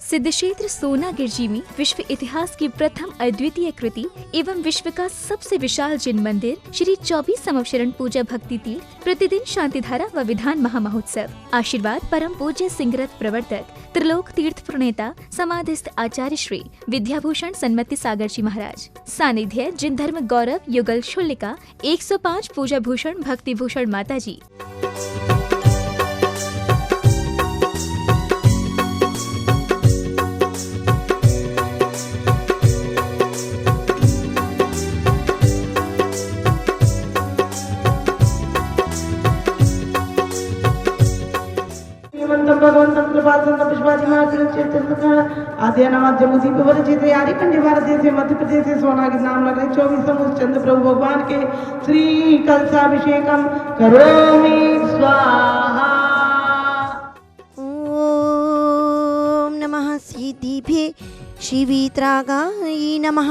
सिद्धक्षेत्र सोनागिर जी में विश्व इतिहास की प्रथम अद्वितीय कृति एवं विश्व का सबसे विशाल जिन मंदिर श्री 24 समवशरण पूजा भक्ति तीर्थ प्रतिदिन शांतिधारा व विधान महामहोत्सव। आशीर्वाद परम पूज्य सिंहरथ प्रवर्तक त्रिलोक तीर्थ प्रणेता समाधिस्थ आचार्य श्री विद्याभूषण सन्मति सागर जी महाराज। सानिध्य जिन धर्म गौरव युगल शुल्लिका 105 पूजा भूषण भक्ति भूषण माता जी। भगवंतं कृपासंत पुष्पाजी आदि कंडी भारत देश मध्य प्रदेश सोनागिर नाम नगर 24 चंद्र प्रभु भगवान के श्री कलशाभिषेकम करोमि स्वाहा। ओम नमः सिद्धिभ्ये शिवित्रागाय नमः।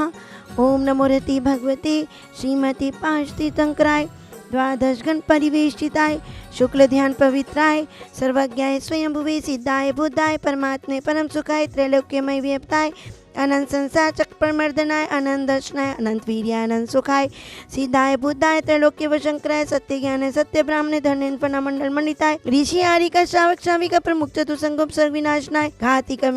ओम नमो रति भगवते श्रीमती पाशतीर्थंकराय द्वादश गण परिवेष्टिताय शुक्ल ध्यान पवित्राय सर्वज्ञाय स्वयंभुवे सिद्धाय बुद्धाय परमात्मे परम सुखाय त्रैलोक्यमय व्याप्ताय अनंत संसार चक्र मर्दनाय अनंत दर्शनाय अनंत वीर्याय अनंत सुखाय सिद्धाय बुद्धाय त्रैलोक्य वशंकराय सत्य ज्ञान सत्य ब्राह्मण धन्य फना मंडल मंडिताय ऋषि आर्य का श्रावक श्राविका प्रमुख चतुसंगम सर्व विनाशनाय घाति का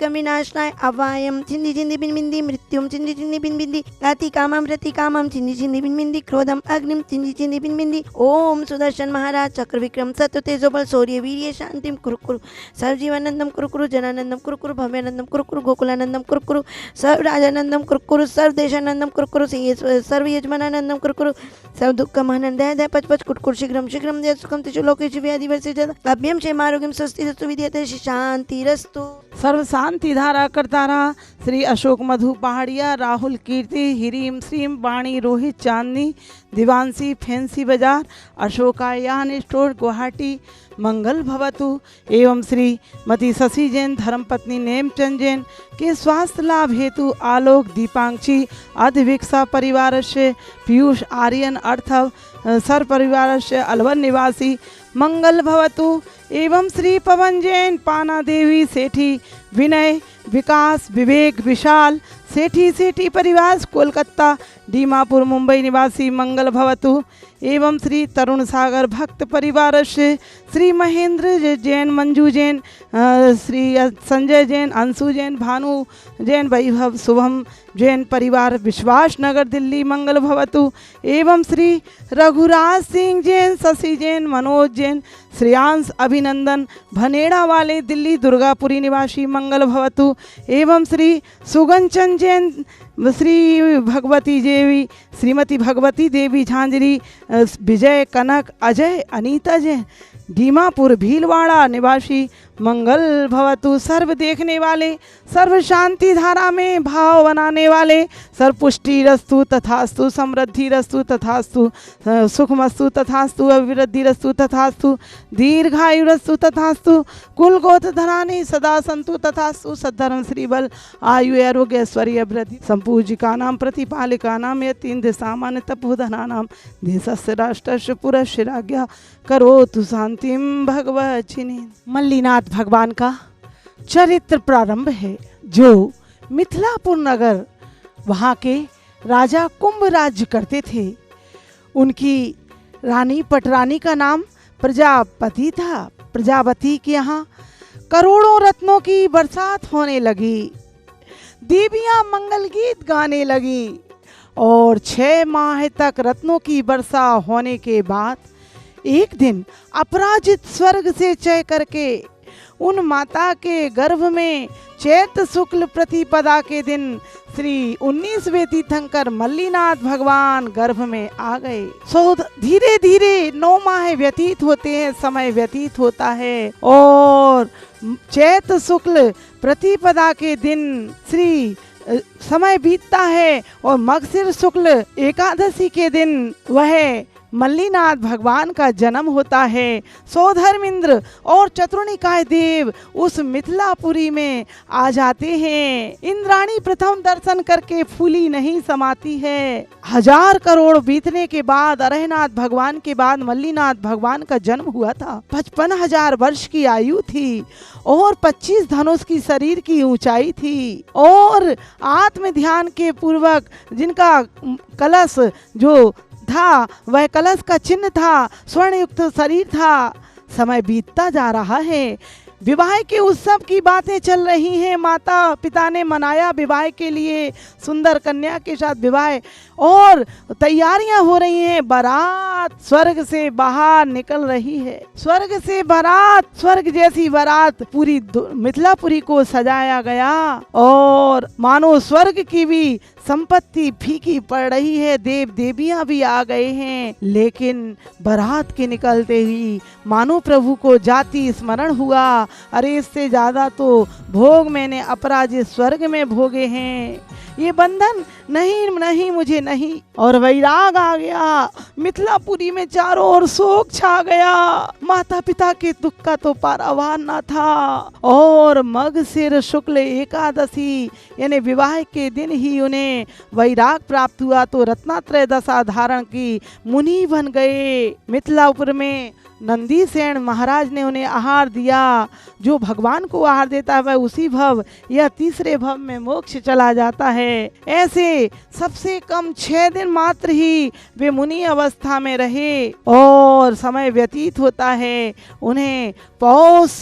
विनाशनाय अवायम चिंदी चिंदी बिन बिंदी मृत्युम चिंदी चिंदी बिन बिंदी घाति कामम रति कामम चिंदी चिंदी बिन बिंदी क्रोधम अग्निम चिंदी चिंदी बिन बिंदी। ओम सुदर्शन महाराज चक्र विक्रम सत्य तेजोबल शौर्य वीर्य शांतिम कुरु सर्वजीवानंदम कुरु जनानंदम कुरु भव्यानंदम कुरु गोकुलानंदम कुरु सर्व राजानंदम कुरु सर्व देशानंदम कुरु सर्व यजमानानंदम कुरु सर्व दुःखम हनंदय पच कुटकुर शीघ्रम जय सुखम तिचु लोकेषु व्याधि वर्षे अभ्यम क्षेम आरोग्यम स्वस्ति विद्यते शांतिरस्तु। सर्व शांति धारा करतारा श्री अशोक मधु पहाड़िया राहुल कीर्ति हिरीम श्रीम वाणी रोहित चांदनी दिवांशी फैंसी बाजार अशोकायान स्टोर गुवाहाटी मंगल भवतु एवं श्री मती शशि जैन धर्मपत्नी नेमचंद जैन के स्वास्थ्य लाभ हेतु आलोक दीपांक्षी अधिविक्षा परिवार से पीयूष आर्यन अर्थव सर परिवार से अलवर निवासी मंगल भवतु एवं श्री पवन जैन पाना देवी सेठी विनय विकास विवेक विशाल सेठी परिवार कोलकाता दीमापुर मुंबई निवासी मंगल भवतु एवं श्री तरुण सागर भक्त परिवार से श्री महेंद्र जैन मंजू जैन श्री संजय जैन अंशु जैन भानु जैन वैभव शुभम जैन परिवार विश्वास नगर दिल्ली मंगल भवतु एवं श्री रघुराज सिंह जैन शशि जैन मनोज जैन श्रेयांश अभिनंदन भनेड़ा वाले दिल्ली दुर्गापुरी निवासी मंगल भवतु एवं श्री सुगंचन जैन श्री भगवती देवी श्रीमती भगवती देवी झांझरी विजय कनक अजय अनीता जैन दीमापुर भीलवाड़ा निवासी मंगल भवतु। सर्व देखने वाले सर्व शांति धारा में भाव बनाने वाले सर्व पुष्टि रस्तु तथास्तु समृद्धि रस्तु तथास्तु सुखमस्तु तथास्तु अभिवृद्धि रस्तु तथास्तु दीर्घायु रस्तु तथास्तु कुल गोत्र धनानि सदा संतु तथास्तु सद्धर्म श्री बल आयु आरोग्य ऐश्वर्य वृद्धि संपूजिकानां प्रतिपालिकानां यतीन्द्र सामान्य तपोधनानां देशस्य राष्ट्रस्य पुरस्य राज्ञः करोतु शांतिं भगवचिनी। मल्लीनाथ भगवान का चरित्र प्रारंभ है जो मिथिलापुर नगर वहाँ के राजा कुंभ राज्य करते थे। उनकी रानी पटरानी का नाम प्रजापति था। प्रजापति के यहाँ करोड़ों रत्नों की बरसात होने लगी, देवियां मंगल गीत गाने लगी और 6 माह तक रत्नों की वर्षा होने के बाद एक दिन अपराजित स्वर्ग से चय करके उन माता के गर्भ में चैत्र शुक्ल प्रतिपदा के दिन श्री 19वें तीर्थंकर मल्लीनाथ भगवान गर्भ में आ गए। सो धीरे धीरे 9 माह व्यतीत होते हैं, समय व्यतीत होता है और चैत्र शुक्ल प्रतिपदा के दिन श्री समय बीतता है और मगशिर शुक्ल एकादशी के दिन वह मल्लीनाथ भगवान का जन्म होता है। सौधर्मिंद्र और चतुर्निकाय देव उस मिथिलापुरी में आ जाते हैं। इंद्राणी प्रथम दर्शन करके फूली नहीं समाती है। 1000 करोड़ बीतने के बाद अरहनाथ भगवान के बाद मल्लीनाथ भगवान का जन्म हुआ था। 55,000 वर्ष की आयु थी और 25 धनुष की शरीर की ऊंचाई थी और आत्म ध्यान के पूर्वक जिनका कलश जो था वह कलश का चिन्ह था, स्वर्ण युक्त शरीर था। समय बीतता जा रहा है। विवाह के उत्सव की बातें चल रही हैं। माता पिता ने मनाया विवाह के लिए, सुंदर कन्या के साथ विवाह और तैयारियां हो रही हैं। बारात स्वर्ग से बाहर निकल रही है। स्वर्ग से बारात, स्वर्ग जैसी बारात पूरी मिथिलापुरी को सजाया गया और मानो स्वर्ग की भी संपत्ति फीकी पड़ रही है। देव देवियां भी आ गए हैं, लेकिन बारात के निकलते ही मानो प्रभु को जाति स्मरण हुआ। अरे इससे ज्यादा तो भोग मैंने अपराजित स्वर्ग में भोगे हैं, ये बंधन नहीं नहीं मुझे नहीं। और वैराग आ गया। मिथिलापुरी में चारों ओर शोक छा गया। माता पिता के दुख का तो पारावार न था। और मगशिर शुक्ल एकादशी यानी विवाह के दिन ही उन्हें वैराग प्राप्त हुआ तो रत्नात्रय दशा धारण की मुनि बन गए। मिथिलापुर में नंदीसेन महाराज ने उन्हें आहार दिया। जो भगवान को आहार देता है वह उसी भव या तीसरे भव में मोक्ष चला जाता है। ऐसे सबसे कम 6 दिन मात्र ही वे मुनि अवस्था में रहे और समय व्यतीत होता है। उन्हें पौष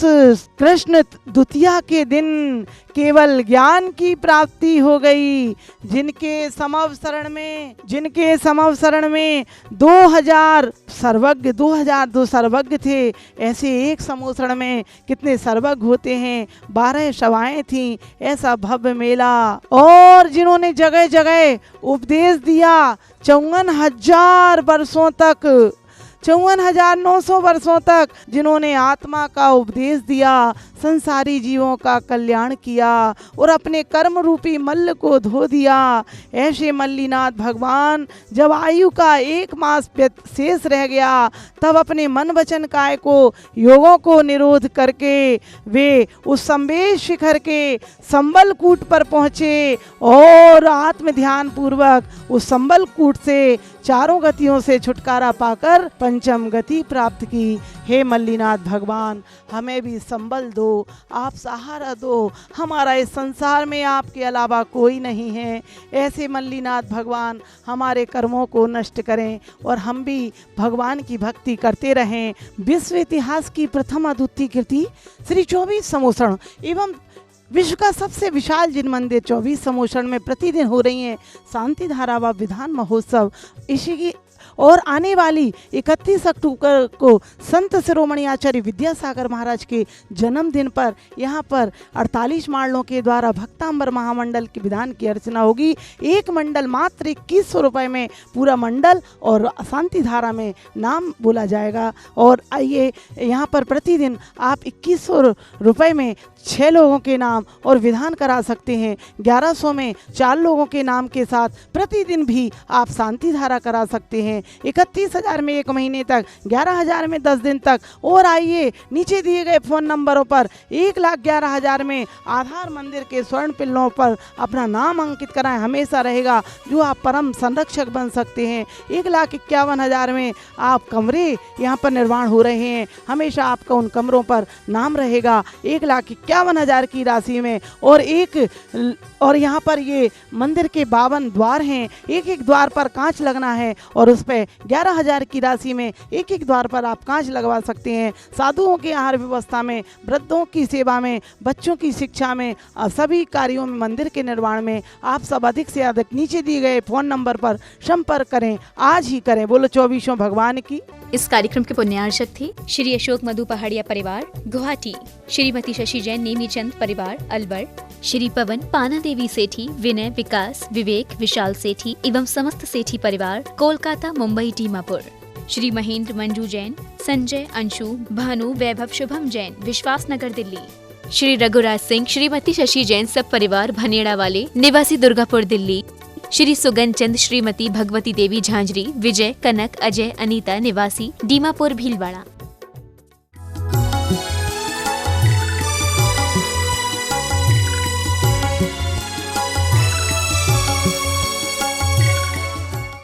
कृष्ण द्वितीया के दिन केवल ज्ञान की प्राप्ति हो गई। जिनके समवसरण में 2000 सर्वज्ञ 2002 सर्वज्ञ थे, ऐसे एक समवसरण में कितने सर्वज्ञ होते हैं। 12 सभाएं थीं। ऐसा भव्य मेला और जिन्होंने जगह जगह उपदेश दिया 54,000 वर्षों तक, 54,900 वर्षों तक जिन्होंने आत्मा का उपदेश दिया, संसारी जीवों का कल्याण किया और अपने कर्म रूपी मल्ल को धो दिया। ऐसे मल्लीनाथ भगवान जब आयु का 1 मास शेष रह गया तब अपने मन वचन काय को योगों को निरोध करके वे उस संवेश शिखर के संबलकूट पर पहुँचे और आत्म ध्यान पूर्वक उस संबलकूट से चारों गतियों से छुटकारा पाकर पंचम गति प्राप्त की। हे मल्लीनाथ भगवान, हमें भी संबल दो, आप सहारा दो। हमारा इस संसार में आपके अलावा कोई नहीं है। ऐसे मल्लीनाथ भगवान हमारे कर्मों को नष्ट करें और हम भी भगवान की भक्ति करते रहें। विश्व इतिहास की प्रथम अद्वितीय कृति श्री 24 समोसण एवं विश्व का सबसे विशाल जिन मंदिर 24 समोसण में प्रतिदिन हो रही हैं शांति धारा व विधान महोत्सव। इसी की और आने वाली 31 अक्टूबर को संत शिरोमणि आचार्य विद्यासागर महाराज के जन्मदिन पर यहाँ पर 48 मांडलों के द्वारा भक्तांबर महामंडल के विधान की अर्चना होगी। एक मंडल मात्र 2100 रुपये में पूरा मंडल और शांति धारा में नाम बोला जाएगा। और आइए यहाँ पर प्रतिदिन आप 2100 रुपये में 6 लोगों के नाम और विधान करा सकते हैं। 1100 में 4 लोगों के नाम के साथ प्रतिदिन भी आप शांति धारा करा सकते हैं। 31,000 में 1 महीने तक, 11,000 में 10 दिन तक। और आइए नीचे दिए गए फ़ोन नंबरों पर 1,11,000 में आधार मंदिर के स्वर्ण पिल्लों पर अपना नाम अंकित कराएं, हमेशा रहेगा जो आप परम संरक्षक बन सकते हैं। 1,51,000 में आप कमरे यहाँ पर निर्माण हो रहे हैं, हमेशा आपका उन कमरों पर नाम रहेगा। 1,51,000 की राशि में और यहाँ पर ये मंदिर के 52 द्वार हैं। एक एक द्वार पर कांच लगना है और उस पर 11,000 की राशि में एक एक द्वार पर आप कांच लगवा सकते हैं। साधुओं के आहार व्यवस्था में, वृद्धों की सेवा में, बच्चों की शिक्षा में, सभी कार्यों में, मंदिर के निर्माण में आप सब अधिक से अधिक नीचे दिए गए फ़ोन नंबर पर संपर्क करें, आज ही करें। बोलो 24 भगवान की। इस कार्यक्रम के पुण्यार्चक थे श्री अशोक मधु पहाड़िया परिवार गुवाहाटी, श्रीमती शशि जैन नेमीचंद परिवार अलवर, श्री पवन पाना देवी सेठी, विनय, विकास, विवेक, विशाल सेठी एवं समस्त सेठी परिवार कोलकाता, मुंबई, दीमापुर, श्री महेंद्र मंजू जैन, संजय, अंशु, भानु, वैभव, शुभम जैन, विश्वास नगर, दिल्ली, श्री रघुराज सिंह, श्रीमती शशि जैन सब परिवार भनेड़ा वाले निवासी दुर्गापुर, दिल्ली, श्री सुगन चंद, श्रीमती भगवती देवी झांझरी, विजय, कनक, अजय, अनीता निवासी डीमापुर भीलवाड़ा।